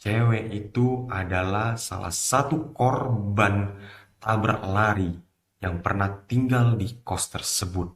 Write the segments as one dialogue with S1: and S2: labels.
S1: Cewek itu adalah salah satu korban tabrak lari yang pernah tinggal di kos tersebut.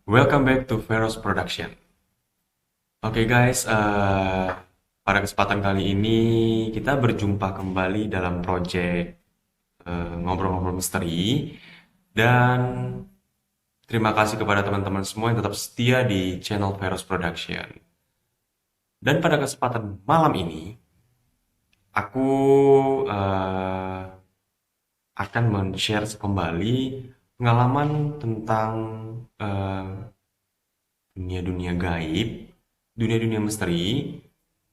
S1: Welcome back to Veros Production. Oke guys, pada kesempatan kali ini kita berjumpa kembali dalam project ngobrol-ngobrol misteri. Dan terima kasih kepada teman-teman semua yang tetap setia di channel Veros Production. Dan pada kesempatan malam ini, aku akan men-share kembali pengalaman tentang eh, dunia-dunia gaib, dunia-dunia misteri,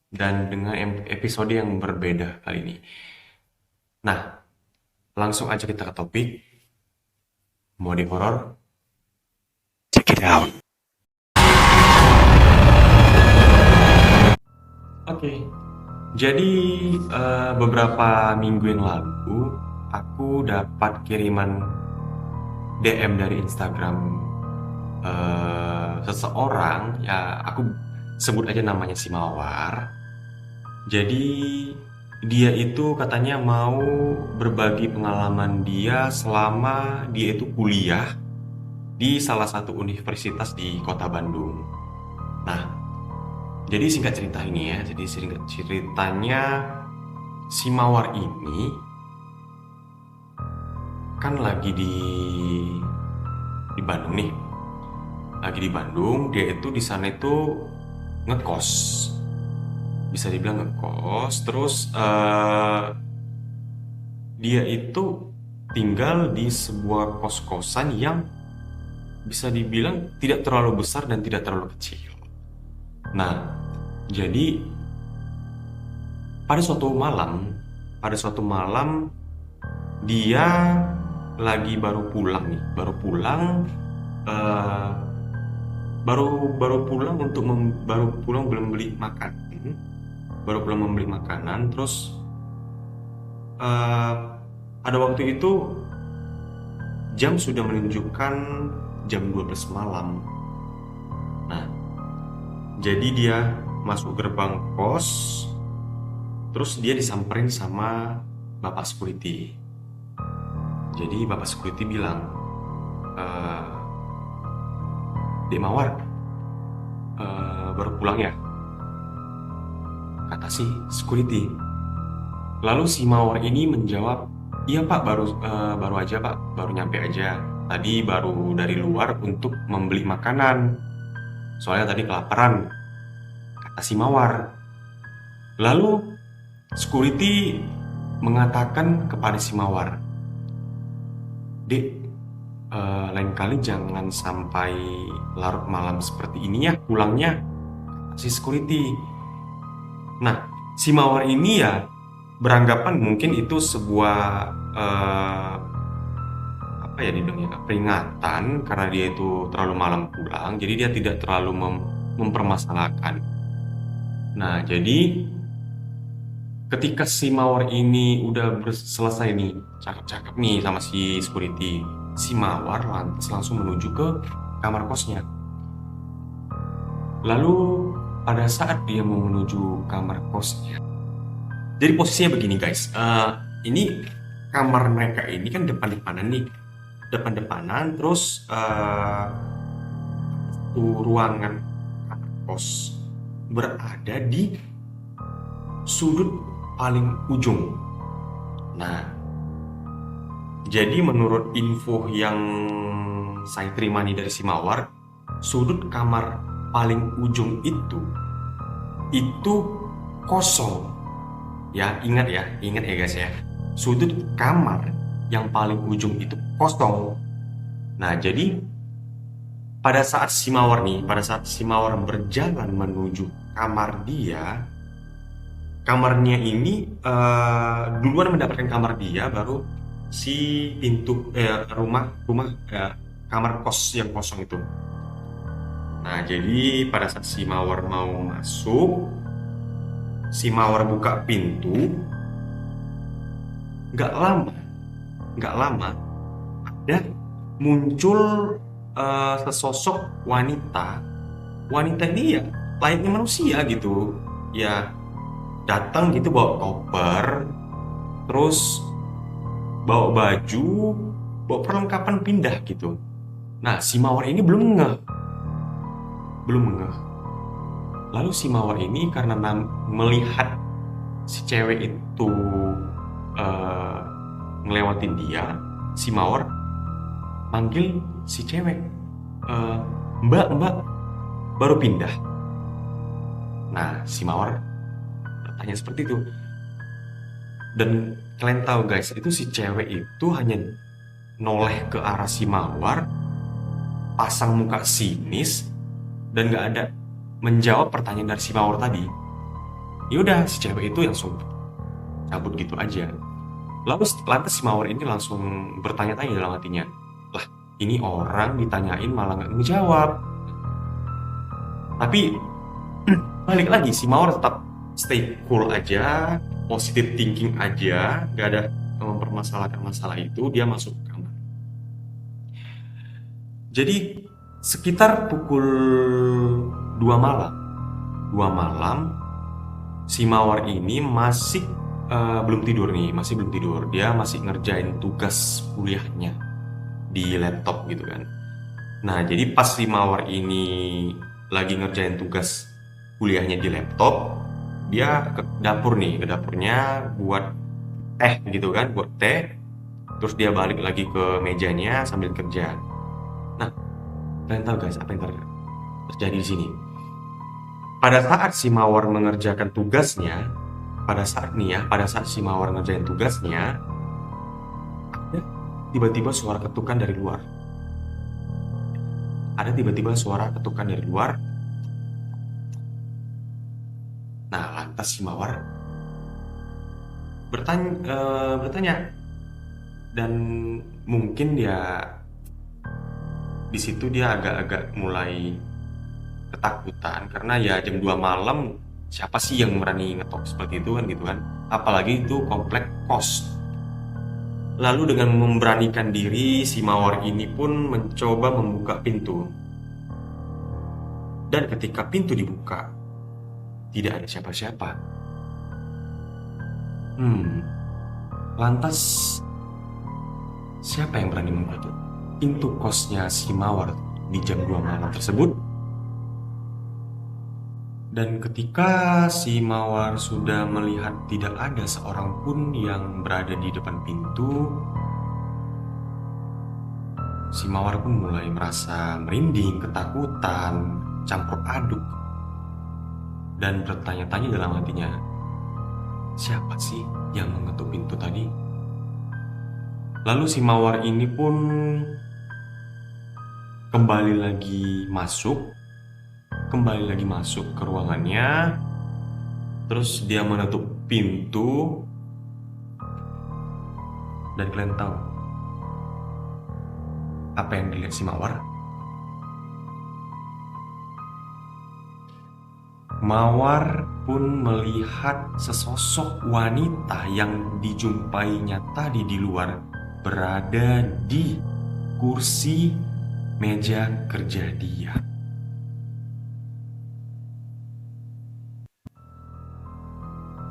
S1: dan dengan episode yang berbeda kali ini. Nah, langsung aja kita ke topik. Mau di horor? Check it out. Oke, jadi beberapa minggu yang lalu aku dapat kiriman DM dari Instagram seseorang, ya aku sebut aja namanya si Mawar. Jadi dia itu katanya mau berbagi pengalaman dia selama dia itu kuliah di salah satu universitas di kota Bandung. Nah, jadi singkat cerita ini ya, jadi singkat ceritanya si Mawar ini kan lagi di Bandung nih. Lagi di Bandung, dia itu di sana itu ngekos. Bisa dibilang ngekos, terus dia itu tinggal di sebuah kos-kosan yang bisa dibilang tidak terlalu besar dan tidak terlalu kecil. Nah, jadi pada suatu malam dia lagi baru pulang nih, eh, baru pulang belum beli makan, baru pulang membeli makanan, terus eh, pada waktu itu jam sudah menunjukkan jam 12 malam. Nah, jadi dia masuk gerbang kos, terus dia disamperin sama bapak security. Jadi bapak security bilang, Dek Mawar, baru pulang ya? Kata si security. Lalu si Mawar ini menjawab, iya pak, baru aja pak, baru nyampe aja. Tadi baru dari luar untuk membeli makanan. Soalnya tadi kelaparan, kata si Mawar. Lalu security mengatakan kepada si Mawar, Dek, lain kali jangan sampai larut malam seperti ini ya pulangnya, si security. Nah, si Mawar ini ya beranggapan mungkin itu sebuah apa ya dibilangnya, peringatan karena dia itu terlalu malam pulang, jadi dia tidak terlalu mempermasalahkan. Nah, jadi ketika si Mawar ini udah selesai nih, cakep-cakep nih sama si security, si Mawar lantas langsung menuju ke kamar kosnya. Lalu pada saat dia mau menuju kamar kosnya, jadi posisinya begini guys, ini kamar mereka ini kan depan-depanan nih, terus ruangan kamar kos berada di sudut paling ujung. Nah, jadi menurut info yang saya terima nih dari si Mawar, sudut kamar paling ujung itu kosong. Ya, ingat ya guys ya. Sudut kamar yang paling ujung itu kosong. Nah, jadi pada saat si Mawar berjalan menuju kamar dia, kamarnya ini duluan mendapatkan kamar dia, baru si pintu kamar kos yang kosong itu. Nah, jadi pada saat si Mawar mau masuk, si Mawar buka pintu, nggak lama ada muncul sesosok wanita. Wanita ini ya layaknya manusia gitu. Ya datang gitu bawa koper, terus bawa baju, bawa perlengkapan pindah gitu. Nah, si Mawar ini belum ngeh. Lalu si Mawar ini karena melihat si cewek itu eh, ngelewatin dia, si Mawar manggil si cewek, eh, Mbak, Mbak, baru pindah. Nah, si Mawar bertanya seperti itu. Dan kalian tahu guys, itu si cewek itu hanya noleh ke arah si Mawar, pasang muka sinis, dan gak ada menjawab pertanyaan dari si Mawar tadi. Yaudah, si cewek itu langsung cabut gitu aja. Lalu lantas si Mawar ini langsung bertanya-tanya dalam hatinya, lah ini orang ditanyain malah gak ngejawab. Tapi balik lagi, si Mawar tetap stay cool aja, positive thinking aja, gak ada mempermasalahkan masalah itu. Dia masuk ke kamar. Jadi sekitar pukul 2 malam, si Mawar ini masih belum tidur nih, masih belum tidur. Dia masih ngerjain tugas kuliahnya di laptop gitu kan. Nah, jadi pas si Mawar ini lagi ngerjain tugas kuliahnya di laptop, dia ke dapur nih, ke dapurnya buat teh gitu kan, buat teh. Terus dia balik lagi ke mejanya sambil kerja. Nah, kalian tahu guys apa yang terjadi di sini? Pada saat si Mawar mengerjakan tugasnya, pada saat si Mawar ngerjain tugasnya, ada tiba-tiba suara ketukan dari luar. Nah, lantas si Mawar bertanya, dan mungkin dia di situ dia agak-agak mulai ketakutan karena ya jam 2 malam siapa sih yang berani ngetok seperti itu kan gitu kan, apalagi itu komplek kos. Lalu dengan memberanikan diri, si Mawar ini pun mencoba membuka pintu. Dan ketika pintu dibuka, tidak ada siapa-siapa. Lantas siapa yang berani membuka pintu kosnya si Mawar di jam 2 malam tersebut? Dan ketika si Mawar sudah melihat tidak ada seorang pun yang berada di depan pintu, si Mawar pun mulai merasa merinding, ketakutan, campur aduk, dan bertanya-tanya dalam hatinya, siapa sih yang mengetuk pintu tadi? Lalu si Mawar ini pun kembali lagi masuk ke ruangannya. Terus dia menutup pintu. Dan kalian tahu apa yang dilihat si Mawar? Mawar pun melihat sesosok wanita yang dijumpainya tadi di luar berada di kursi meja kerja dia.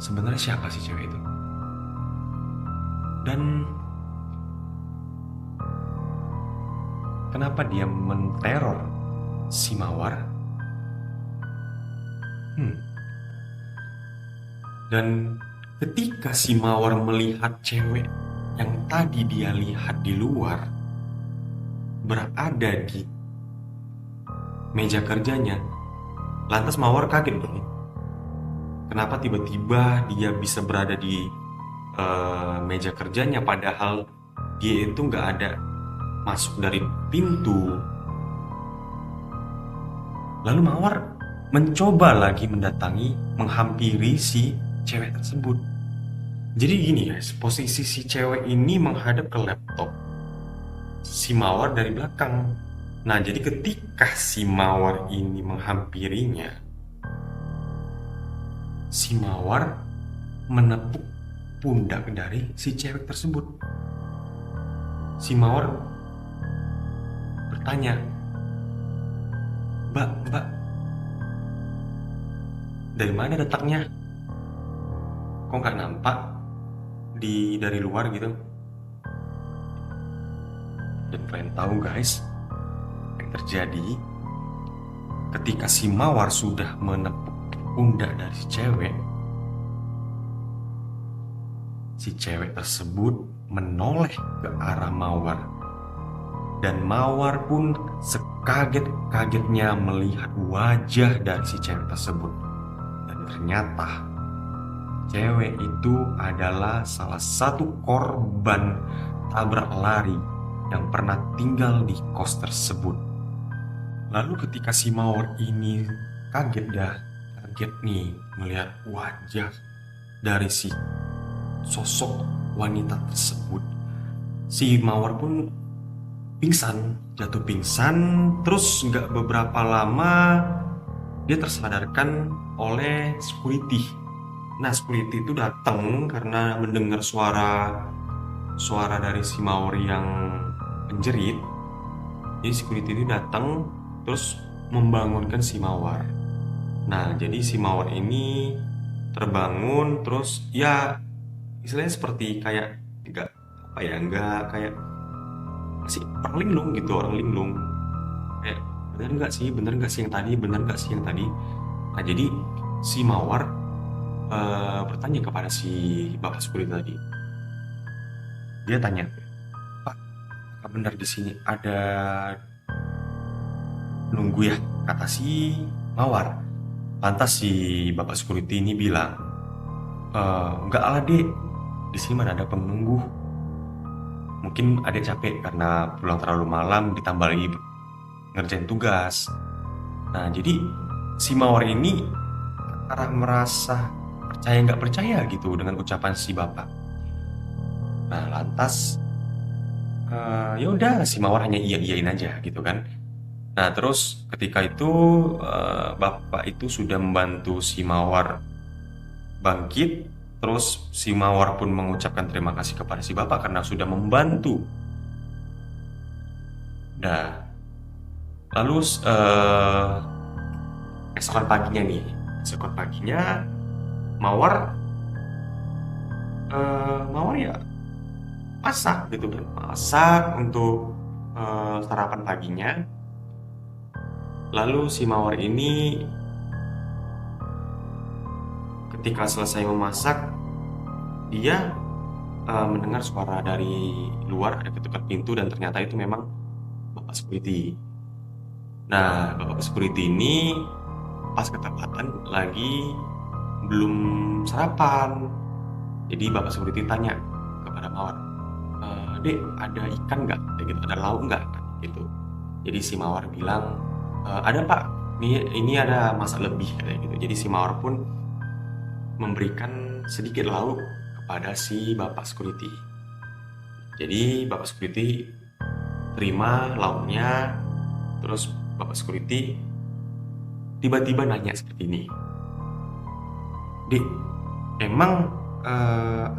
S1: Sebenarnya siapa sih cewek itu? Dan kenapa dia menteror si Mawar? Dan ketika si Mawar melihat cewek yang tadi dia lihat di luar berada di meja kerjanya, lantas Mawar kaget dong. Kenapa tiba-tiba dia bisa berada di meja kerjanya, padahal dia itu nggak ada masuk dari pintu. Lalu Mawar mencoba lagi menghampiri si cewek tersebut. Jadi gini guys, posisi si cewek ini menghadap ke laptop, si Mawar dari belakang. Nah, jadi ketika si Mawar ini menghampirinya, si Mawar menepuk pundak dari si cewek tersebut. Si Mawar bertanya, Mbak, Dari mana letaknya? Kok nggak nampak dari luar gitu? Dan kalian tahu guys, yang terjadi ketika si Mawar sudah menepuk pundak dari si cewek tersebut menoleh ke arah Mawar. Dan Mawar pun sekaget-kagetnya melihat wajah dari si cewek tersebut. Dan ternyata cewek itu adalah salah satu korban tabrak lari yang pernah tinggal di kos tersebut. Lalu ketika si Mawar ini kaget nih melihat wajah dari si sosok wanita tersebut, si Mawar pun jatuh pingsan. Terus nggak beberapa lama dia tersadarkan oleh security. Nah, security itu datang karena mendengar suara dari si Mawar yang menjerit. Jadi security itu datang terus membangunkan si Mawar. Nah, jadi si Mawar ini terbangun terus ya istilahnya seperti kayak nggak kayak masih orang linglung kayak bener nggak sih yang tadi. Nah, jadi si Mawar bertanya kepada si bapak security tadi. Dia tanya, "Pak, apakah benar di sini ada nunggu ya?" Kata si Mawar. Lantas si bapak security ini bilang, "Enggak lah dek, di sini mana ada penunggu. Mungkin adek capek karena pulang terlalu malam ditambah lagi ngerjain tugas." Nah, jadi si Mawar ini antara merasa percaya nggak percaya gitu dengan ucapan si bapak. Nah, lantas ya udah si Mawar hanya iyain aja gitu kan. Nah, terus ketika itu bapak itu sudah membantu si Mawar bangkit. Terus si Mawar pun mengucapkan terima kasih kepada si bapak karena sudah membantu. Nah, lalu esokan paginya Mawar ya masak gitu kan, untuk sarapan paginya. Lalu si Mawar ini ketika selesai memasak, dia mendengar suara dari luar, ada ketukan pintu, dan ternyata itu memang bapak security. Nah, bapak security ini pas ketepatan lagi belum sarapan. Jadi bapak security tanya kepada Mawar, "Dek, ada ikan nggak? Gitu, ada lauk nggak?" Gitu. Jadi si Mawar bilang, "Ada pak, ini ada masak lebih," kayak gitu. Jadi si Mawar pun memberikan sedikit lauk kepada si bapak security. Jadi bapak security terima lauknya. Terus bapak security tiba-tiba nanya seperti ini, "Dik, emang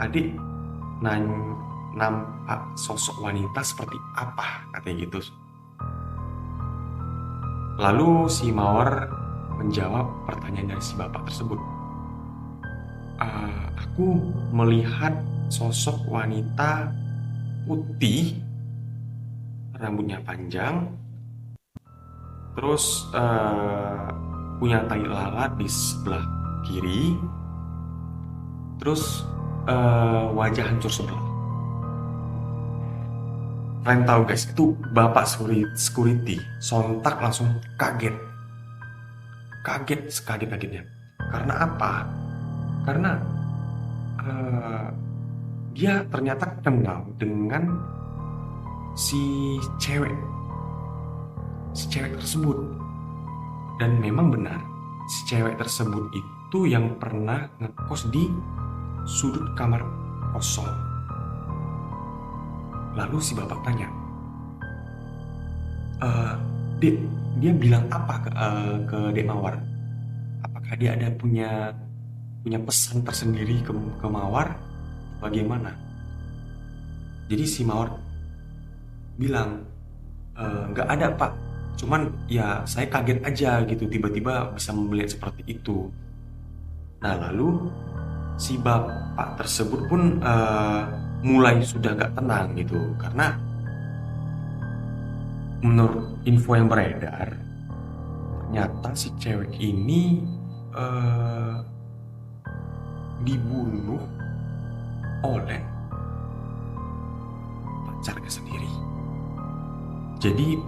S1: adik nampak sosok wanita seperti apa?" Katanya gitu. Lalu si Mawar menjawab pertanyaan dari si bapak tersebut, "Aku melihat sosok wanita putih, rambutnya panjang, terus punya tai lalat di sebelah kiri, terus wajah hancur sebelah." Kalian tahu guys, itu bapak security sontak langsung kaget sekaget-kagetnya. Karena apa? Karena dia ternyata kenal dengan si cewek tersebut. Dan memang benar, si cewek tersebut itu yang pernah ngekos di sudut kamar kosong. Lalu si bapak tanya, "Dek, dia bilang apa ke Dek Mawar? Apakah dia ada punya pesan tersendiri ke Mawar? Bagaimana?" Jadi si Mawar bilang, "Nggak ada pak, cuman ya saya kaget aja gitu, tiba-tiba bisa melihat seperti itu." Nah, lalu si bapak tersebut pun mulai sudah gak tenang gitu, karena menurut info yang beredar, ternyata si cewek ini dibunuh oleh pacarnya sendiri. Jadi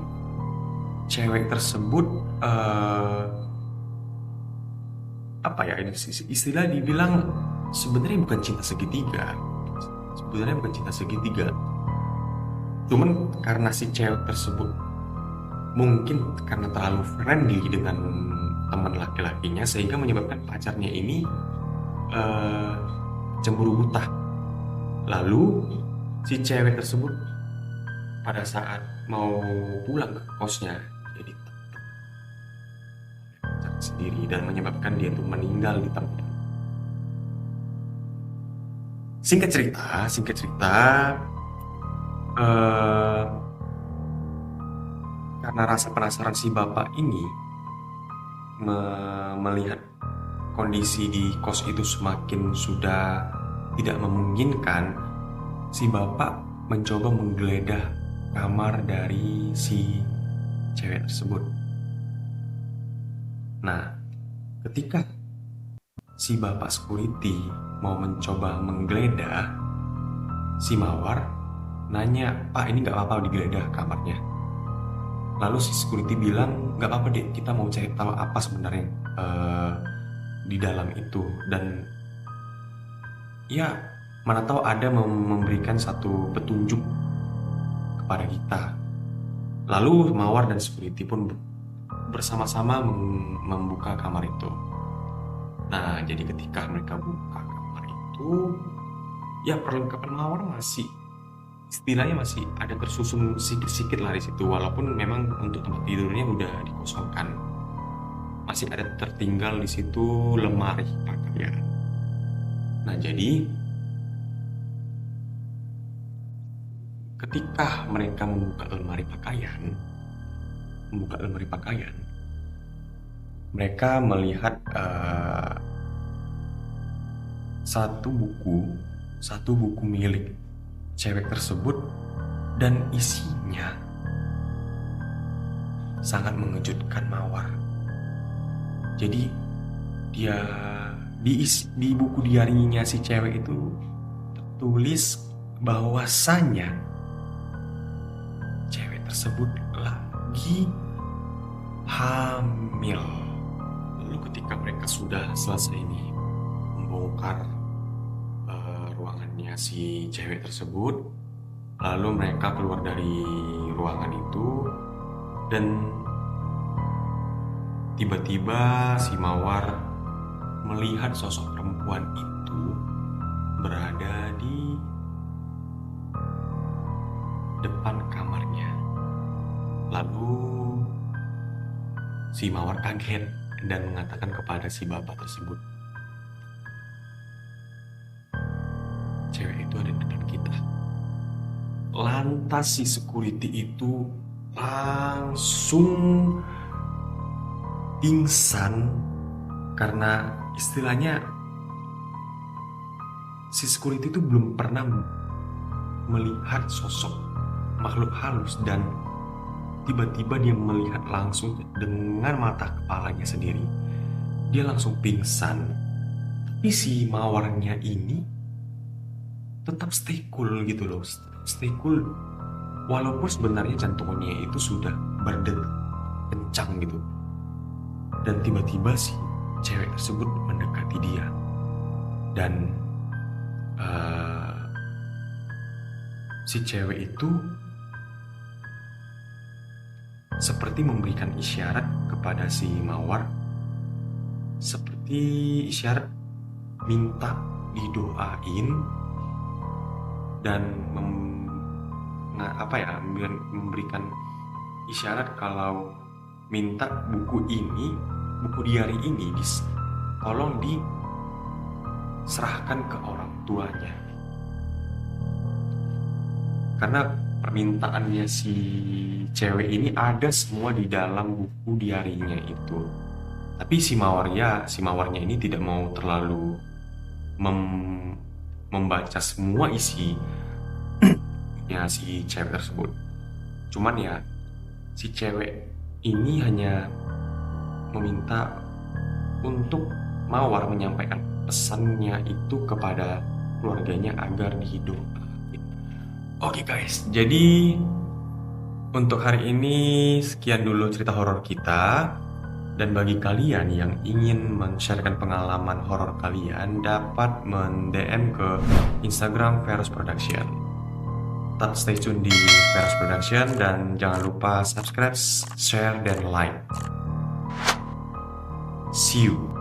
S1: cewek tersebut apa ya, istilah dibilang sebenarnya bukan cinta segitiga. Sebenarnya bukan cinta segitiga. Cuman karena si cewek tersebut mungkin karena terlalu friendly dengan teman laki-lakinya, sehingga menyebabkan pacarnya ini cemburu buta. Lalu si cewek tersebut pada saat mau pulang ke kosnya, jadi pacar sendiri, dan menyebabkan dia tuh meninggal di tempat. Singkat cerita, karena rasa penasaran si bapak ini melihat kondisi di kos itu semakin sudah tidak memungkinkan, si bapak mencoba menggeledah kamar dari si cewek tersebut. Nah, ketika si bapak security mau mencoba menggeledah, si Mawar nanya, "Pak, ini nggak apa-apa digeledah kamarnya?" Lalu si security bilang, "Nggak apa-apa deh, kita mau cari tahu apa sebenarnya di dalam itu, dan ya mana tahu ada memberikan satu petunjuk kepada kita." Lalu Mawar dan security pun bersama-sama membuka kamar itu. Nah, jadi ketika mereka buka kamar itu, ya perlengkapan Mawar masih istilahnya masih ada tersusun sedikit-sedikit lah di situ, walaupun memang untuk tempat tidurnya udah dikosongkan. Masih ada tertinggal di situ lemari pakaian. Nah, jadi ketika mereka membuka lemari pakaian, mereka melihat satu buku milik cewek tersebut, dan isinya sangat mengejutkan Mawar. Jadi dia di buku diarinya si cewek itu tertulis bahwasannya cewek tersebut lagi hamil. Lalu ketika mereka sudah selesai nih membongkar ruangannya si cewek tersebut, lalu mereka keluar dari ruangan itu, dan tiba-tiba si Mawar melihat sosok perempuan itu berada di depan kamarnya. Lalu si Mawar kaget dan mengatakan kepada si bapak tersebut, "Cewek itu ada di depan kita." Lantas si security itu langsung pingsan, karena istilahnya si security itu belum pernah melihat sosok makhluk halus, dan tiba-tiba dia melihat langsung dengan mata kepalanya sendiri. Dia langsung pingsan. Tapi si Mawarnya ini tetap stay cool gitu loh, stay cool walaupun sebenarnya jantungnya itu sudah berdetak kencang gitu. Dan tiba-tiba si cewek tersebut mendekati dia, dan si cewek itu seperti memberikan isyarat kepada si Mawar, seperti isyarat minta didoain, dan memberikan isyarat kalau minta buku diari ini tolong diserahkan ke orang tuanya, karena permintaannya si cewek ini ada semua di dalam buku diarinya itu. Tapi si mawarnya ini tidak mau terlalu membaca semua isi ya si cewek tersebut. Cuman ya si cewek ini hanya meminta untuk Mawar menyampaikan pesannya itu kepada keluarganya agar dihidupi. Oke guys, jadi untuk hari ini sekian dulu cerita horor kita. Dan bagi kalian yang ingin men-sharekan pengalaman horor kalian, dapat men-DM ke Instagram Verus Production. Tetap stay tune di Verus Production dan jangan lupa subscribe, share, dan like. See you.